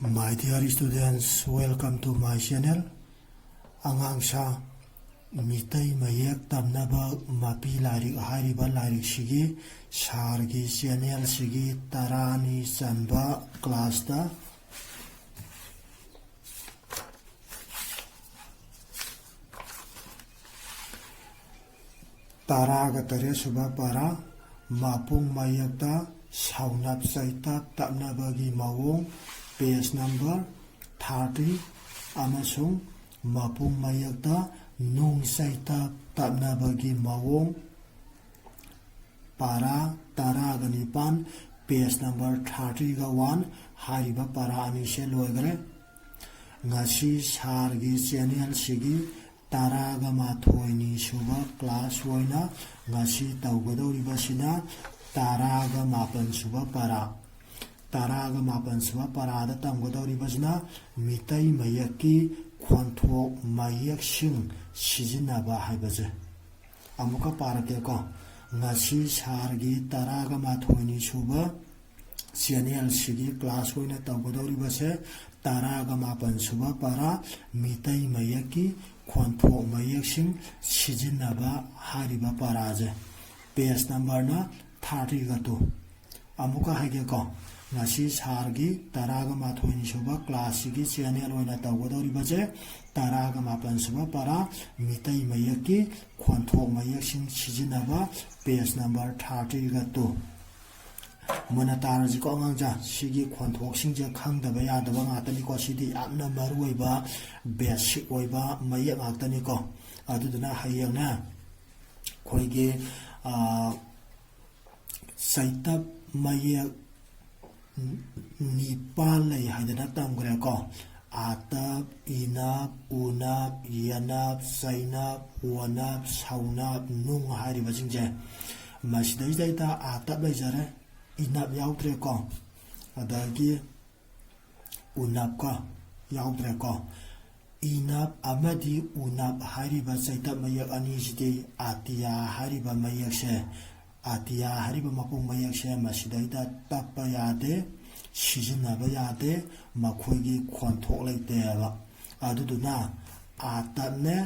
My dear students, welcome to my channel. Angang sa mitay mayek tamnaba mapi lairik hariba lairik sigi sargi channel sigi tarani sanba class da taraga tare suba para mapung mayek da saunap saitap tamnabagi mawong page number 30 amasung mapung mayakda nung saita tapnabagi mawong para taraga nipan page number 30 ga 1 hariba para ani se loigre ngasi sargi channel sigi taraga mathoini suba class oina ngasi tawgadoriba sina taraga mapan suba para taraga mapan suba parada tamgadoribasna mitai mayaki khonthok mayak sing sijinaba haibaje amuka parake ko ngasi sargi taraga mathoini suba channel sigi class oina tamgadoribase taraga mapan suba para mitai mayaki khonthok mayak sing sijinaba hariba paraje page number na 30 ga to amuka haige ko ngasi sargi taraga mathoini suba class gi channel oina tawgadoribaje taraga mapan suba para mitai mayaki khonthok mayak sing sijinaba page number 30 ga to mona taraji ko angja sigi khonthok singje khangdaba yadaba ngatani ko sidi amna maruiba basic oiba mayak ngatani ko aduduna hayangna khoige saitap mayak nipal lay haidana tamgre ko atap inap unap yanap sainap wanap saunap nung hariba jingje masidai daita atap lay jare inap yaudre ko adagi unap ko yaudre ko inap amadi unap hariba saitap mayak ani jide atia hariba mayak se atia hariba mapung mayak se masidai da tappa yade sijinaba yade makhoigi khonthok laite ba aduduna atapne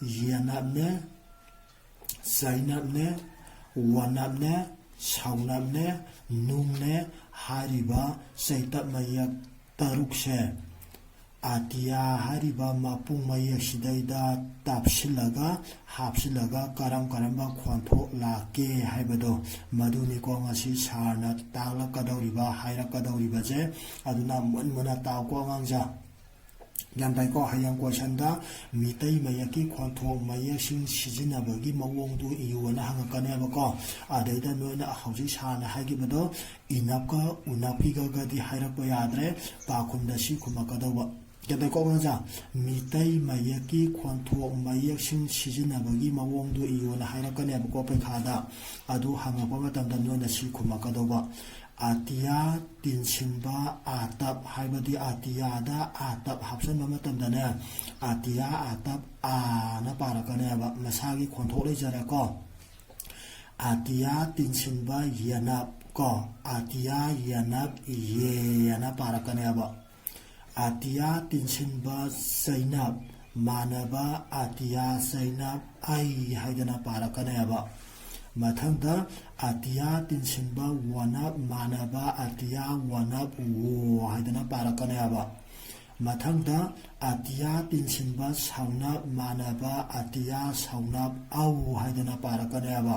yanapne sainapne wanapne saunapne nungne hariba saitap mayak taruk se atia hariba mapung mayak sidaida tapsilaga hapsilaga karamba khonthok lake haibado maduni ko ngasi sarna tala kadoriba haira kadoriba je aduna munmuna taw ko ngangja yamdai ko hayang ko chanda mitai mayaki khonthok mayak sing sijinabagi mawongdu iwana hangakane ba ko adaida noina hauji sarna hagibado inapka unapiga gadi haira ko yadre pakhunda si khumakadawa yamdai ko ngangja mitai mayaki khonthok mayak sing sijinabagi mawongdu iwana haira kane ba ko pekhada adu hangapa matamda noina si khumakadawa atia tinsinba atap haibadi atia da atap hapsan matamdane atia atap na parakane ba masagi khonthok lejare ko atia tinsinba yanap ko atia yanap ye na parakane ba atia tinsinba sainap manaba atia sainap ai haidana parakane ba mathangda atia tinsinba wanap manaba atia wanap wo haidana parakane ba mathangda atia tinsinba saunap manaba atia saunap au haidana parakane ba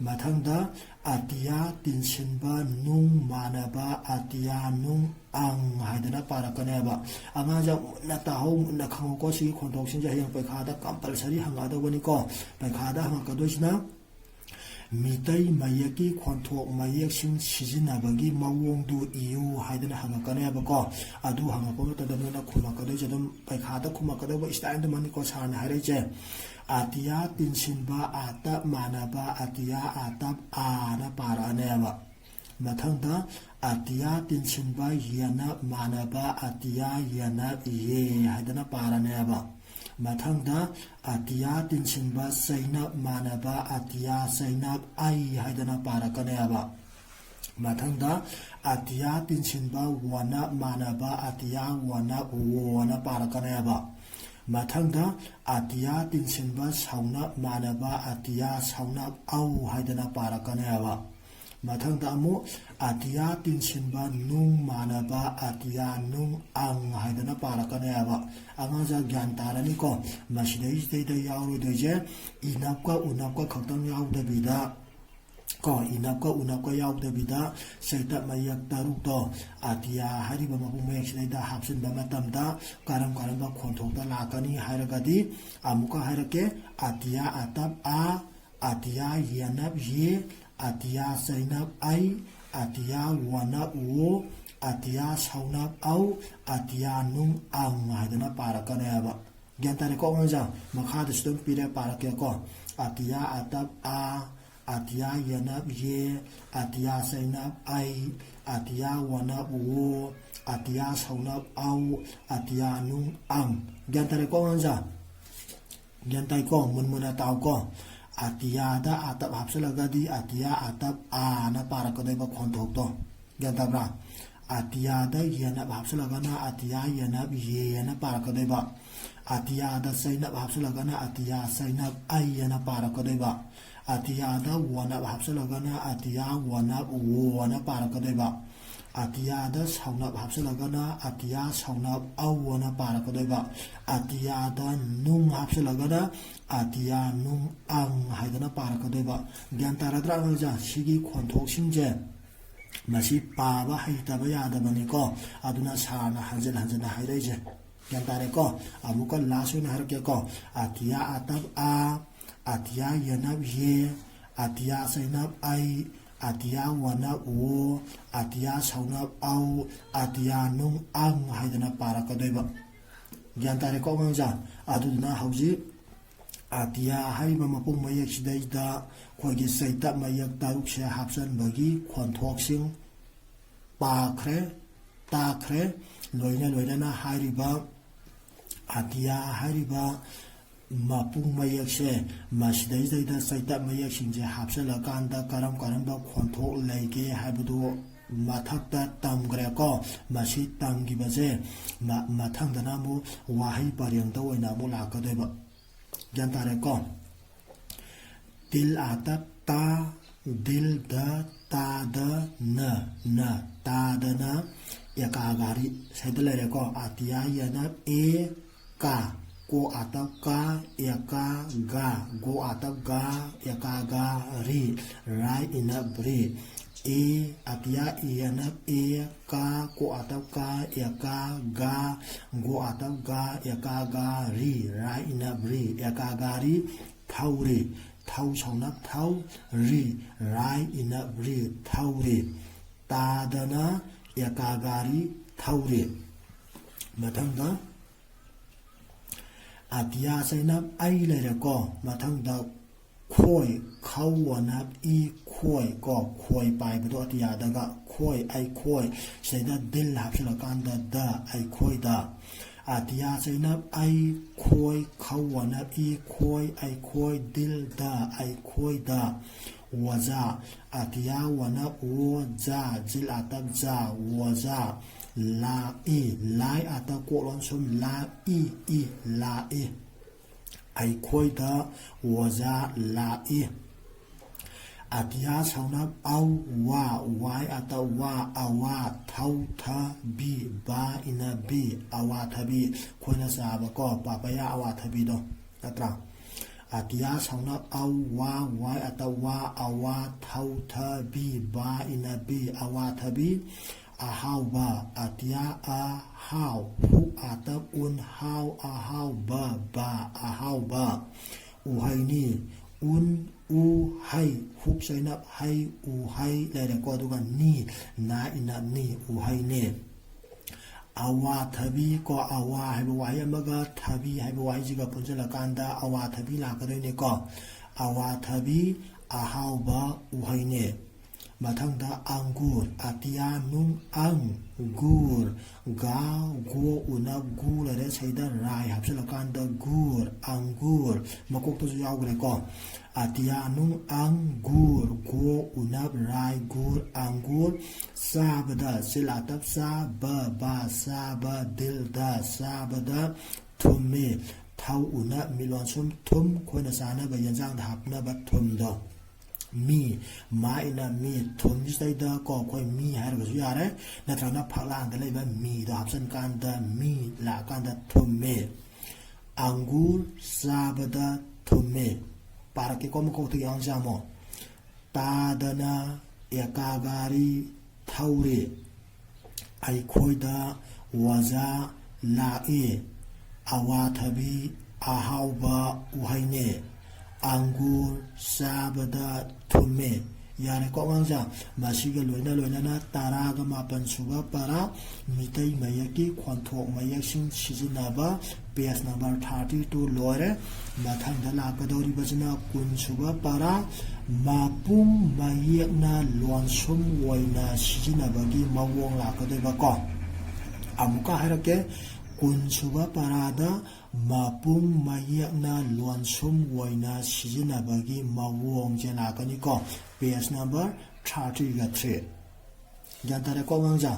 mathangda atia tinsinba nung manaba atia nung ang haidana parakane ba angaja na taho na khango ko si khonthok sinja hayang pekhada compulsory hangada wani ko pekhada hangakadosina mitai mayaki khonthok mayak sing sijinabagi mawongdu iu haidana hangakane ba ko adu hangako tadamna khumakado jadam pekhada khumakado ba stand mani ko sarna hareje atia tinsinba atap manaba atia atap ana parane ba mathangda atia tinsinba yanap manaba atia yanap ye haidana parane ba mathangda atia tinsinba sainap manaba atia sainap ai haidana parakane ba mathangda atiya tinsinba wana manaba atiya wana wona parakaneba mathangda atiya tinsinba sauna manaba atiya sauna au haidana parakaneba mathangda amu atiya tinsinba nung manaba atiya nung ang haidana parakaneba angaja gyan tarani ko masidai da yaurodoje inapka unapka khaktang yaudabida ko inapka unapka yaudabida saita mayak tarukto atiya hariba mapung mayak sidai hapsinba matamda karam ba khonthokta lakani hairagadi amuka hairake atiya atap a atiya yanap ye atiya sainap ai atiya wanap wo atiya saunap au atiya nung ang haidana parakaneba gyan tare ko ngja makhada student pire parake ko atiya atap a atiya yanap ye atiya sainap ai atiya wanap wo atiya saunap au atiya nung ang gyan tare ko ngja gyan tai ko munmuna taw ko atiya da atap hapsalagadi atiya atap a na parakaneba khonthokto gyan tabra atiya da yanap hapsalagana atiya yanap ye na parakaneba atiya da sainap hapsalagana atiya sainap ai na parakaneba atiya da wanap hapsalagana atiya wanap wo na parakaneba atiya da saunap hapsalagana atiya saunap au na parakaneba atiya da nung hapsalagana atiya nung ang haidana parakaneba gyan taradra ngja sigi khonthok singje masi paba haitaba yadabani ko aduna sarna hanjana hairaije gyan tare ko amuka lasuna harke ko atiya atap a atiya yanap ye atiya sainap ai atiya wanap wo atiya saunap au atiya nung ang haidana parakaneba gyan tare ko ngja aduna hauji atiya haiba mapung mayak sidaida khogi saita mayak taruk se hapsan bagi khonthok pakhre takhre loina na hariba atiya hariba mapung mayak se masidaida saita mayak singje hapsala kanda karam ba khonthok laige haibdu mathakta tamgre ko masi tamgibaje mathangdana mu wahai paryang da oina mu lakadeba gyan tare ko til atap ta dil da ta da na ta da na yakagari saidalere ko atiya yanap e ka ko atap ka yaka ga go atap ga yaka ga ri rai inabri e atiya yanap e ka ko atap ka yaka ga go atap ga yaka ga ri rai inabri yaka ga ri thauri thau saunap thau ri rai inabri thauri ta dana yaka ga ri thauri mathangda atiya sainap ai lere ko mathangda khoi khau wanap i khoi ko khoi pai bdo atiya daga khoi ai khoi saida dil hapsala kanda da ai khoi da atiya sainap ai khoi khau wanap i khoi ai khoi dil da ai khoi da waza atiya wanap wo za jil atap za waza la i lai ata Cl.1.Sub la i la i ai khoi da waza la i atiya saunap au wa wai ata wa awa thau tha bi ba ina bi awa thabi khoina saba ko papaya awa thabi do atra atiya saunap au wa wai ata wa awa thau tha bi ba ina bi awa thabi ahau ba atiya a hau hu atap un hau ahau ba ahau ba uhaini un u hai huk sainap hai u hai lere ko duga ni na inap ni u hai ne awa thabi ko awa haiba wai amaga thabi haiba wai jiga punjala kanda awa thabi lakadoine ko awa thabi ahau ba u hai ne mathangda angur atiya nung ang gur ga go una gur lere saida rai hapsala kanda gur angur makok to yaw gre ko atia nung angur go unap rai gur angur sabada silatap sa ba saba dilda sabada thumme thau una milon sum thum khoina sana ba yanjang hapna ba thum do mi maina mi thum jisai da ko khoi mi har ga su yare natrana phaklang da lei ba mi da hapsan kan da mi la kan da thumme angur sabada thumme para ke kom ko ti yang jamo tadana ekagari thaure ai khoida waza la e awathabi ahauba uhaine angur sabada thumme yare ko ngangja masiga loina na taraga mapan suba para mitai mayaki khonthok mayak sing sijinaba page number 32 lore mathang dala kadori bajna kun suba para mapung mayak na lonsum waina sijinabagi mawong la kadeba ko amuka harake kun suba parada mapung mayak na lonsum waina sijinabagi mawong jena kani ko page number 33 jantare ko ngangja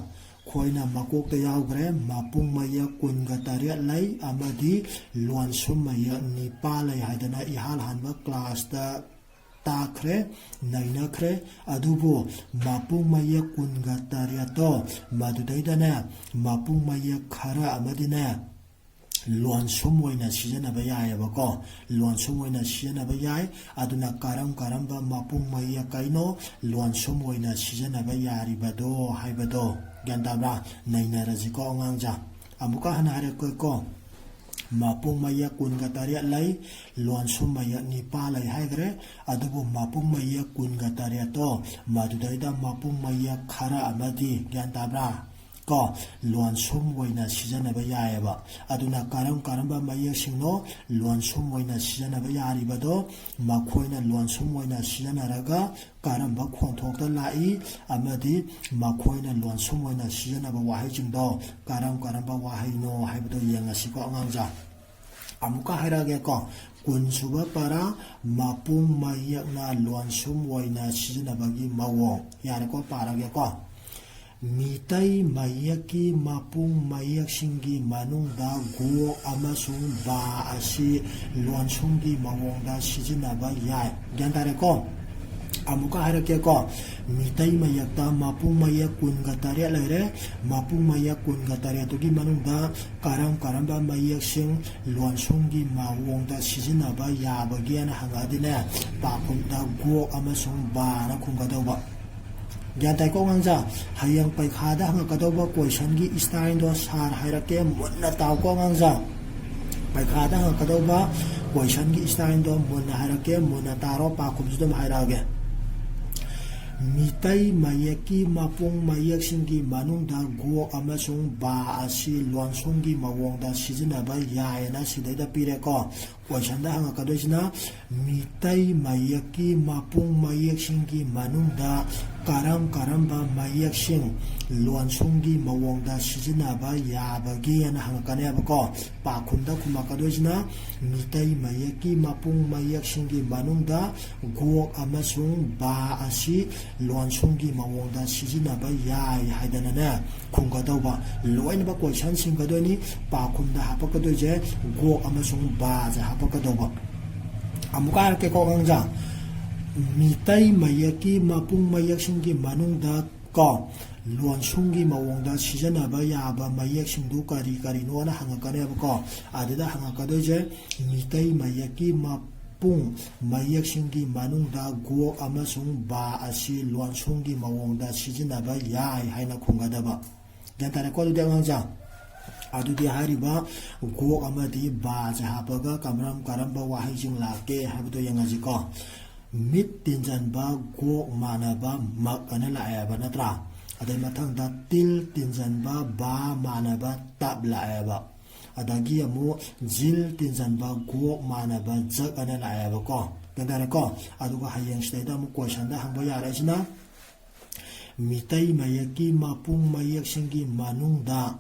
khoina makok te yaugre mapung mayak kun ga tariat lai amadi lonsum mayak ni palai haidana ihal hanba class da takre naina kre adubo mapung mayak kun ga tariato madudaidana mapung mayak khara amadina luan sumwaina sijanaba yaeba ko luan sumwaina sijanaba yai aduna karam ba mapung maiya kaino luan sumwaina sijanaba yari bado haibado gandabra naina raziko ngangja amuka hanare ko mapung maiya kun ga taria lai luan sum maiya ni pa lai haigre adubu mapung maiya kun ga taria to madudaida mapung maiya khara amadi gandabra ko luan sum waina sijanaba yaeba aduna karam ba maya singno luan sum waina sijanaba yari bado makhoina luan sum waina sijanaraga karam ba khonthok da lai amadi makhoina luan sum waina sijanaba wahai jingdo karam ba wahai no haibdo yengasi ko angangja amuka hairage ko kun suba para mapung maya na luan sum waina sijanabagi mawo yare ko parage ko mitai mayaki mapung mayak singi manungda go amasung ba asi luansunggi mawongda sijinaba yai gandare ko amuka harake ko mitai mayakta mapung mayak kun gatare laire mapung mayak kun gatare togi manungda karam ba mayak sing luansunggi mawongda sijinaba yabagian hangadine pakunda go amasung ba na kungadawba Gyantai ko ngangja hayang paikada hanga kadoba question gi style do sar hairake munna taw ko ngangja paikada hanga kadoba question gi style do munna hairake munna taro pa kumjudum hairage mitai mayaki mapung mayak singi manungda go amasung ba asi luansunggi mawongda sijinaba yaena sidaida pire ko question da hanga kadojina mitai mayaki mapung mayak singi manungda karam ba mayak sing luansunggi mawongda sijinaba yabagi ana hangkane abako pakhunda kuma kadojina mitai mayaki mapung mayak singi manungda go amasung ba asi luansunggi mawongda sijinaba yai haidana na khunggadawba loina ba question sing kadoni pakhunda hapakadoje go amasung ba ja hapakadawba amukar ke ko gangja mitai mayaki mapung mayak singi manungda ko luansunggi mawongda sijanaba yaba mayak singdu kari no na hangakane ko adida hangakadoje mitai mayaki mapung mayak singi manungda go amasung ba asi luansunggi mawongda sijanaba yai haina khungadaba gantare ko de ngangja adudi hariba go amadi ba jahabaga karamba wahai jing lake habdo yangaji ko mit tinjan ba go manaba mak ana laeba natra adai mathang da til tinjan ba manaba tab laeba adagi amu jil tinjan ba go manaba jak ana laeba ko gandare ko aduga hayeng staida mu question da hangba yara isna mitai mayaki mapung mayak singi manungda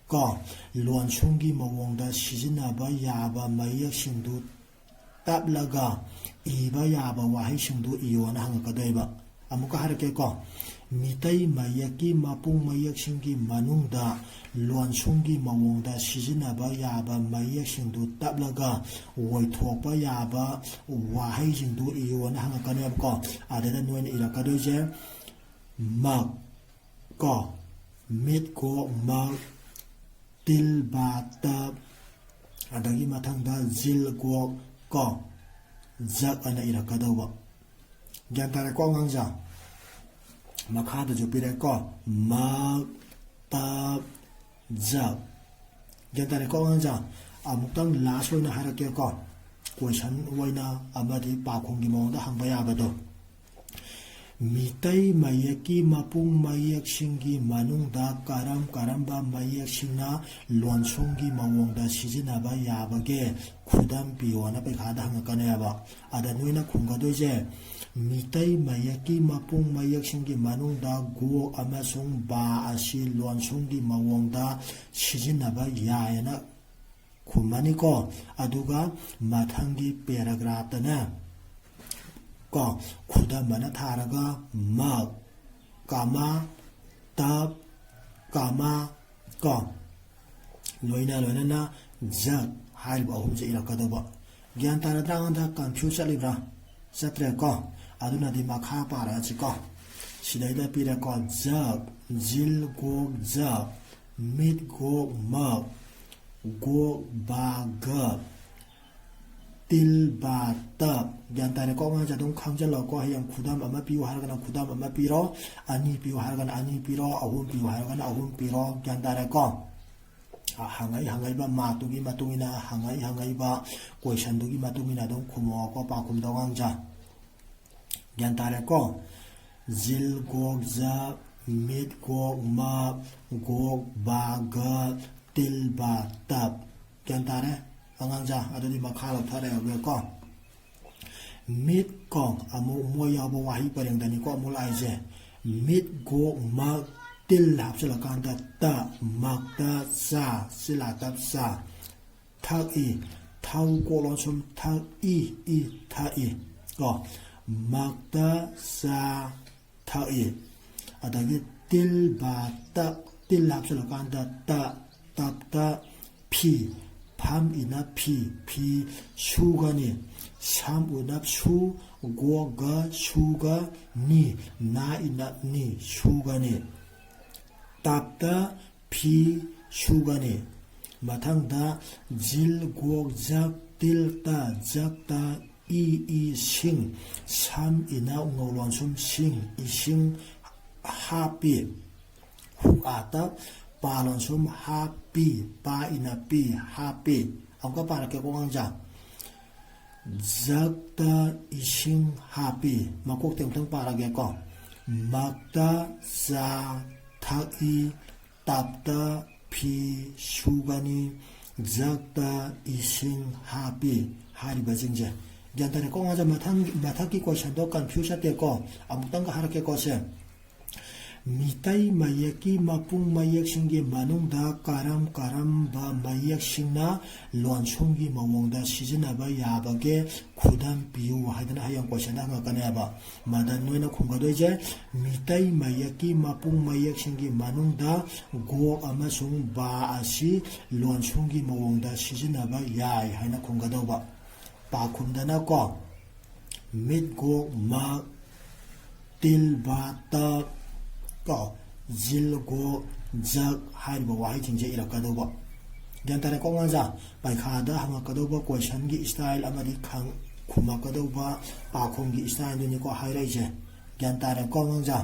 ko luansunggi mawongda sijinaba yaba mayak singdu ꯇꯞꯂꯒ ꯏꯕ ꯌꯥꯕ ꯋꯥꯍꯩꯁꯤꯡꯗꯨ ꯏꯌꯣꯅ ꯍꯪꯉꯛꯀꯗꯣꯏꯕ ꯑꯃꯨꯛꯀ ꯍꯥꯏꯔꯛꯀꯦꯀꯣ ꯃꯤꯇꯩ ꯃꯌꯦꯛꯀꯤ ꯃꯄꯨꯡ ꯃꯌꯦꯛꯁꯤꯡꯒꯤ ꯃꯅꯨꯡꯗ ꯂꯣꯟꯁꯨꯡꯒꯤ ꯃꯑꯣꯡꯗ ꯁꯤꯖꯤꯟꯅꯕ ꯌꯥꯕ ꯃꯌꯦꯛꯁꯤꯡꯗꯨ ꯇꯞꯂꯒ ꯑꯣꯏꯊꯣꯛꯄ ꯌꯥꯕ ꯋꯥꯍꯩꯁꯤꯡꯗꯨ ꯏꯌꯣꯅ ꯍꯪꯉꯛꯀꯅꯦꯕꯀꯣ ꯑꯗꯨꯗ ꯅꯣꯏꯅ ꯏꯔꯛꯀꯗꯣꯏꯁꯦ ꯃꯛ ꯀꯣ ꯃꯤꯠ ꯀꯣꯛ ꯃꯛ ꯇꯤꯜ ꯕꯥ ꯇꯞ ꯑꯗꯒꯤ ꯃꯊꯪꯗ ꯖꯤꯜ ꯒꯣꯛ ꯀꯣ ꯖꯛ ꯑꯅ ꯏꯔꯛꯀꯗꯧꯕ ꯒ꯭ꯌꯥꯟ ꯇꯥꯔꯦꯀꯣ ꯑꯉꯥꯡꯁꯦ ꯃꯈꯥꯗꯁꯨ ꯄꯤꯔꯦꯀꯣ ꯃꯛ ꯇꯞ ꯖꯛ ꯒ꯭ꯌꯥꯟ ꯇꯥꯔꯦꯀꯣ ꯑꯉꯥꯡꯁꯦ ꯑꯃꯨꯛꯇꯪ ꯂꯥꯁ ꯑꯣꯏꯅ ꯍꯥꯏꯔꯛꯀꯦꯀꯣ ꯀꯣꯏꯁꯟ ꯑꯣꯏꯅ ꯑꯃꯗꯤ ꯄꯥꯈꯨꯝꯒꯤ ꯃꯑꯣꯡꯗ ꯍꯪꯕ ꯌꯥꯕꯗꯣ ꯃꯤꯇꯩ ꯃꯌꯦꯛꯀꯤ ꯃꯄꯨꯡ ꯃꯌꯦꯛꯁꯤꯡꯒꯤ ꯃꯅꯨꯡꯗ ꯀꯔꯝꯕ ꯃꯌꯦꯛꯁꯤꯡꯅ ꯂꯣꯟꯁꯨꯡꯒꯤ ꯃꯑꯣꯡꯗ ꯁꯤꯖꯤꯟꯅꯕ ꯌꯥꯕꯒꯦ ꯈꯨꯗꯝ ꯄꯤꯌꯣꯅ ꯄꯩꯈꯥꯗ ꯍꯪꯉꯛꯀꯅꯦꯕ ꯑꯗ ꯅꯣꯏꯅ ꯈꯨꯝꯒꯗꯣꯏꯁꯦ ꯃꯤꯇꯩ ꯃꯌꯦꯛꯀꯤ ꯃꯄꯨꯡ ꯃꯌꯦꯛꯁꯤꯡꯒꯤ ꯃꯅꯨꯡꯗ ꯒꯣꯛ ꯑꯃꯁꯨꯡ ꯕꯥ ꯑꯁꯤ ꯂꯣꯟꯁꯨꯡꯒꯤ ꯃꯑꯣꯡꯗ ꯁꯤꯖꯤꯟꯅꯕ ꯌꯥꯏꯅ ꯈꯨꯝꯃꯅꯤꯀꯣ ꯑꯗꯨꯒ ꯃꯊꯪꯒꯤ ꯄꯦꯔꯥꯒ꯭ꯔꯥꯐꯇꯅꯦ ꯀꯣ ꯈꯨꯗꯝ ꯑꯃ ꯊꯥꯔꯒ ꯃꯛ ꯀꯃꯥ ꯇꯞ ꯀꯃꯥ ꯀꯣ ꯂꯣꯏꯅꯅ ꯖꯛ ꯍꯥꯏꯔꯤꯕ ꯑꯍꯨꯝꯁꯦ ꯏꯔꯛꯀꯗꯧꯕ ꯒ꯭ꯌꯥꯟ ꯇꯥꯔꯗ꯭ꯔꯥ ꯑꯩꯉꯣꯟꯗ ꯀꯟꯐ꯭ꯌꯨꯁ ꯆꯠꯂꯤꯕ꯭ꯔꯥ ꯆꯠꯇ꯭ꯔꯦꯀꯣ ꯑꯗꯨꯅꯗꯤ ꯃꯈꯥ ꯄꯥꯔꯛꯑꯁꯤꯀꯣ ꯁꯤꯗꯩꯗ ꯄꯤꯔꯦꯀꯣ ꯖꯛ ꯖꯤꯜ ꯒꯣꯛ ꯖꯛ ꯃꯤꯠ ꯒꯣꯛ ꯃꯛ ꯒꯣꯛ ꯕꯥ ꯒꯛ ꯇꯤꯜ ꯕꯥ ꯇꯞ ꯒ꯭ꯌꯥꯟ ꯇꯥꯔꯦꯀꯣ ꯑꯉꯥꯡꯁꯦ ꯑꯗꯨꯝ ꯈꯪꯖꯤꯜꯂꯣꯀꯣ ꯍꯌꯦꯡ ꯈꯨꯗꯝ ꯑꯃ ꯄꯤꯌꯨ ꯍꯥꯏꯔꯒꯅ ꯈꯨꯗꯝ ꯑꯃ ꯄꯤꯔꯣ ꯑꯅꯤ ꯄꯤꯌꯨ ꯍꯥꯏꯔꯒꯅ ꯑꯅꯤ ꯄꯤꯔꯣ ꯑꯍꯨꯝ ꯄꯤꯌꯨ ꯍꯥꯏꯔꯒꯅ ꯑꯍꯨꯝ ꯄꯤꯔꯣ ꯒ꯭ꯌꯥꯟ ꯇꯥꯔꯦꯀꯣ ꯍꯪꯉꯛꯏꯕ ꯃꯥꯔꯛꯇꯨꯒꯤ ꯃꯇꯨꯡ ꯏꯟꯅ ꯍꯪꯉꯛꯏꯕ ꯀꯣꯏꯁꯟꯗꯨꯒꯤ ꯃꯇꯨꯡ ꯏꯟꯅ ꯑꯗꯨꯝ ꯈꯨꯝꯃꯛꯑꯣꯀꯣ ꯄꯥꯈꯨꯝꯗ ꯑꯉꯥꯡꯁꯦ ꯒ꯭ꯌꯥꯟ ꯇꯥꯔꯦꯀꯣ ꯖꯤꯜ ꯒꯣꯛ ꯖꯛ ꯃꯤꯠ ꯒꯣꯛ ꯃꯛ ꯒꯣꯛ ꯕꯥ ꯒꯛ ꯇꯤꯜ ꯕꯥ ꯇꯞ ꯒ꯭ꯌꯥꯟ ꯇꯥꯔꯦ ꯑꯉꯥꯡꯁꯦ ꯑꯗꯨꯗꯤ ꯃꯈꯥ ꯂꯧꯊꯔꯛꯑꯒꯦꯀꯣ ꯃꯤꯠ ꯀꯣ ꯑꯃꯨꯛ ꯃꯣꯏ ꯌꯥꯎꯕ ꯋꯥꯍꯩ ꯄꯔꯦꯡꯗꯅꯤꯀꯣ ꯑꯃꯨꯛ ꯂꯥꯛꯏꯁꯦ ꯃꯤꯠ ꯒꯣꯛ ꯃꯛ ꯇꯤꯜ ꯍꯥꯞꯆꯤꯜꯂꯀꯥꯟꯗ ꯇ ꯃꯛꯇ ꯆꯥ ꯆꯤꯜꯂꯥ ꯇꯞ ꯆꯥ ꯊꯛꯏ ꯊꯧ ꯀꯣꯛꯂꯣꯟ ꯁꯨꯝ ꯊꯛꯏ ꯊꯛꯏ ꯀꯣ ꯃꯛꯇ ꯆꯥ ꯊꯛꯏ ꯑꯗꯒꯤ ꯇꯤꯜ ꯕꯥ ꯇꯞ ꯇꯤꯜ ꯍꯥꯞꯆꯤꯜꯂꯀꯥꯟꯗ ꯇ ꯇꯞꯇ ꯐꯤ ꯐꯝ ꯏꯅꯞ ꯐꯤ ꯁꯨꯒꯅꯤ ꯁꯝ ꯎꯅꯞ ꯁꯨ ꯒꯣꯒ ꯁꯨꯒ ꯅꯤ ꯅꯥ ꯏꯅꯞ ꯅꯤ ꯁꯨꯒꯅꯤ ꯇꯞꯇ ꯐꯤ ꯁꯨꯒꯅꯤ ꯃꯊꯪꯗ ꯖꯤꯜ ꯒꯣꯛ ꯖꯛ ꯇꯤꯜꯇ ꯖꯛꯇ ꯏꯁꯤꯡ ꯁꯝ ꯏꯅ ꯉꯧꯂꯣꯟ ꯁꯨꯝ ꯁꯤꯡ ꯏꯁꯤꯡ ꯍꯥꯞꯄꯤ ꯍꯨꯀꯥꯇ ꯄꯥꯂꯣꯟ ꯁꯨꯝ ꯍꯥꯞꯄꯤ ꯄꯥ ꯏꯅ ꯄꯤ ꯍꯥꯞꯄꯤ ꯑꯃꯨꯛꯀ ꯄꯥꯔꯛꯀꯦꯀꯣ ꯑꯉꯥꯡꯁꯦ ꯖꯛꯇ ꯏꯁꯤꯡ ꯍꯥꯞꯄꯤ ꯃꯀꯣꯛꯇ ꯑꯃꯨꯛꯇꯪ ꯄꯥꯔꯒꯦꯀꯣ ꯃꯛꯇ ꯆꯥ ꯊꯛꯏ ꯇꯞꯇ ꯐꯤ ꯁꯨꯒꯅꯤ ꯖꯛꯇ ꯏꯁꯤꯡ ꯍꯥꯞꯄꯤ ꯍꯥꯏꯔꯤꯕꯁꯤꯡꯁꯦ ꯒ꯭ꯌꯥꯟ ꯇꯥꯔꯦꯀꯣ ꯑꯉꯥꯡꯁꯦ ꯃꯊꯛꯀꯤ ꯀꯣꯏꯁꯟꯗꯣ ꯀꯟꯐ꯭ꯌꯨꯁ ꯆꯠꯇꯦꯀꯣ ꯑꯃꯨꯛꯇꯪꯒ ꯍꯥꯏꯔꯛꯀꯦꯀꯣ ꯁꯦ ꯃꯤꯇꯩ ꯃꯌꯦꯛꯀꯤ ꯃꯄꯨꯡ ꯃꯌꯦꯛꯁꯤꯡꯒꯤ ꯃꯅꯨꯡꯗ ꯀꯔꯝꯕ ꯃꯌꯦꯛꯁꯤꯡꯅ ꯂꯣꯟꯁꯨꯡꯒꯤ ꯃꯑꯣꯡꯗ ꯁꯤꯖꯤꯟꯅꯕ ꯌꯥꯕꯒꯦ ꯈꯨꯗꯝ ꯄꯤꯌꯨ ꯍꯥꯏꯗꯅ ꯍꯌꯦꯡ ꯀꯣꯏꯁꯟꯗ ꯍꯪꯉꯛꯀꯅꯦꯕ ꯃꯗ ꯅꯣꯏꯅ ꯈꯨꯝꯒꯗꯣꯏꯁꯦ ꯃꯤꯇꯩ ꯃꯌꯦꯛꯀꯤ ꯃꯄꯨꯡ ꯃꯌꯦꯛꯁꯤꯡꯒꯤ ꯃꯅꯨꯡꯗ ꯒꯣꯛ ꯑꯃꯁꯨꯡ ꯕꯥ ꯑꯁꯤ ꯂꯣꯟꯁꯨꯡꯒꯤ ꯃꯑꯣꯡꯗ ꯁꯤꯖꯤꯟꯅꯕ ꯌꯥꯏ ꯍꯥꯏꯅ ꯈꯨꯝꯒꯗꯧꯕ ꯄꯥꯈꯨꯝꯗꯅꯀꯣ ꯃꯤꯠ ꯒꯣꯛ ꯃꯛ ꯇꯤꯜ ꯕꯥ ꯇꯞ ꯀꯣ ꯖꯤꯜ ꯒꯣꯛ ꯖꯛ ꯍꯥꯏꯔꯤꯕ ꯋꯥꯍꯩꯁꯤꯡꯁꯦ ꯏꯔꯛꯀꯗꯧꯕ ꯒ꯭ꯌꯥꯟ ꯇꯥꯔꯦꯀꯣ ꯑꯉꯥꯡꯁꯦ ꯄꯩꯈꯥꯗ ꯍꯪꯉꯛꯀꯗꯧꯕ ꯀꯣꯏꯁꯟꯒꯤ ꯏꯁꯇꯥꯏꯜ ꯑꯃꯗꯤ ꯈꯨꯝꯃꯛꯀꯗꯧꯕ ꯄꯥꯈꯨꯝꯒꯤ ꯏꯁꯇꯥꯏꯜꯗꯨꯅꯤꯀꯣ ꯍꯥꯏꯔꯛꯏꯁꯦ ꯒ꯭ꯌꯥꯟ ꯇꯥꯔꯦꯀꯣ ꯑꯉꯥꯡꯁꯦ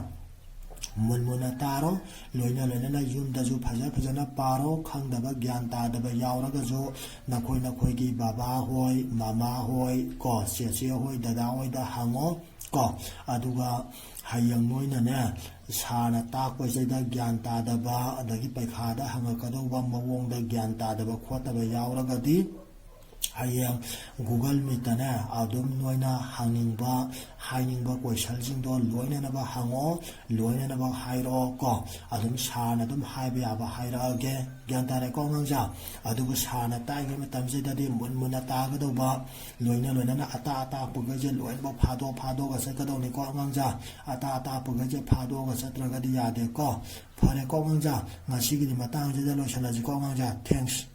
ꯃꯨꯟꯅ ꯇꯥꯔꯣ ꯂꯣꯏꯅꯅ ꯌꯨꯝꯗꯁꯨ ꯐꯖꯅ ꯄꯥꯔꯣ ꯈꯪꯗꯕ ꯒ꯭ꯌꯥꯟ ꯇꯥꯗꯕ ꯌꯥꯎꯔꯒꯁꯨ ꯅꯈꯣꯏꯒꯤ ꯕꯕꯥ ꯍꯣꯏ ꯃꯃꯥ ꯍꯣꯏ ꯀꯣ ꯆꯦꯆꯦ ꯍꯣꯏ ꯗꯗꯥ ꯍꯣꯏꯗ ꯍꯪꯉꯣ ꯀꯣ ꯑꯗꯨꯒ ꯍꯌꯦꯡ ꯅꯣꯏꯅꯅꯦ ꯁꯥꯔꯅ ꯇꯥꯛꯄꯁꯤꯗ ꯒ꯭ꯌꯥꯟ ꯇꯥꯗꯕ ꯑꯗꯒꯤ ꯄꯩꯈꯥꯗ ꯍꯪꯉꯛꯀꯗꯧꯕ ꯃꯑꯣꯡꯗ ꯒ꯭ꯌꯥꯟ ꯇꯥꯗꯕ ꯈꯣꯠꯇꯕ ꯌꯥꯎꯔꯒꯗꯤ Hayang Google Meet-ane adum noina hangingba hainingba questionjingdo loinanaba hango loinanaba hairo ko adum sana adum haiba yaba hairage gyan tare ko ngangja adubu sana taige matamjidadi munmuna tagadawba loinana ata pugaje loinba phado ga sakadawni ko ngangja ata pugaje phado ga satragadi yade ko phare ko ngangja ngasigi di matang jeda loisanaji ko ngangja thanks